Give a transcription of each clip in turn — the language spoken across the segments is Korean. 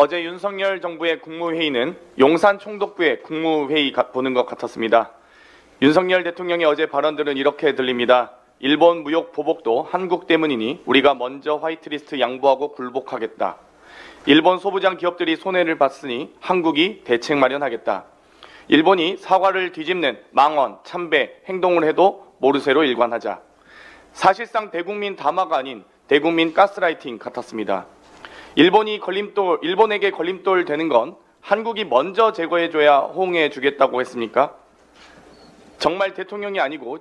어제 윤석열 정부의 국무회의는 용산 총독부의 국무회의 보는 것 같았습니다. 윤석열 대통령의 어제 발언들은 이렇게 들립니다. 일본 무역 보복도 한국 때문이니 우리가 먼저 화이트리스트 양보하고 굴복하겠다. 일본 소부장 기업들이 손해를 봤으니 한국이 대책 마련하겠다. 일본이 사과를 뒤집는 망언, 참배, 행동을 해도 모르쇠로 일관하자. 사실상 대국민 담화가 아닌 대국민 가스라이팅 같았습니다. 일본에게 걸림돌 되는 건 한국이 먼저 제거해줘야 호응해 주겠다고 했습니까? 정말 대통령이 아니고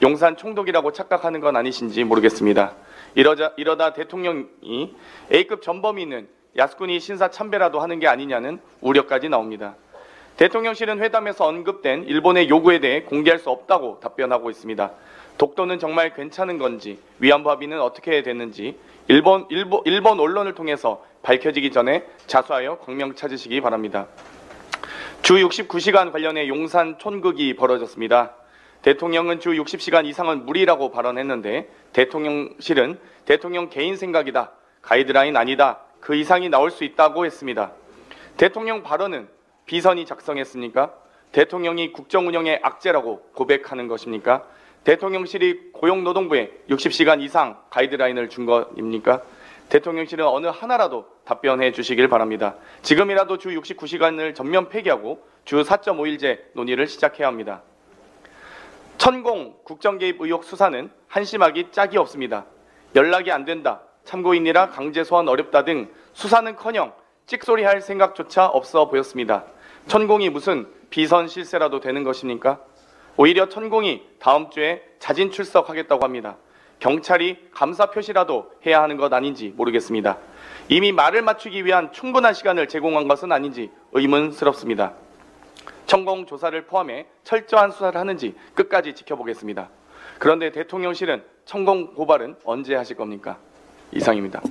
용산 총독이라고 착각하는 건 아니신지 모르겠습니다. 이러다 대통령이 A급 전범이 있는 야스쿠니 신사 참배라도 하는 게 아니냐는 우려까지 나옵니다. 대통령실은 회담에서 언급된 일본의 요구에 대해 공개할 수 없다고 답변하고 있습니다. 독도는 정말 괜찮은 건지, 위안부 합의는 어떻게 됐는지 일본 언론을 통해서 밝혀지기 전에 자수하여 광명 찾으시기 바랍니다. 주 69시간 관련해 용산 촌극이 벌어졌습니다. 대통령은 주 60시간 이상은 무리라고 발언했는데 대통령실은 대통령 개인 생각이다, 가이드라인 아니다, 그 이상이 나올 수 있다고 했습니다. 대통령 발언은 비선이 작성했습니까? 대통령이 국정운영의 악재라고 고백하는 것입니까? 대통령실이 고용노동부에 60시간 이상 가이드라인을 준 것입니까? 대통령실은 어느 하나라도 답변해 주시길 바랍니다. 지금이라도 주 69시간을 전면 폐기하고 주 4.5일제 논의를 시작해야 합니다. 천공 국정개입 의혹 수사는 한심하기 짝이 없습니다. 연락이 안 된다, 참고인이라 강제 소환 어렵다 등 수사는커녕 찍소리할 생각조차 없어 보였습니다. 천공이 무슨 비선 실세라도 되는 것입니까? 오히려 천공이 다음 주에 자진 출석하겠다고 합니다. 경찰이 감사 표시라도 해야 하는 것 아닌지 모르겠습니다. 이미 말을 맞추기 위한 충분한 시간을 제공한 것은 아닌지 의문스럽습니다. 천공 조사를 포함해 철저한 수사를 하는지 끝까지 지켜보겠습니다. 그런데 대통령실은 천공 고발은 언제 하실 겁니까? 이상입니다.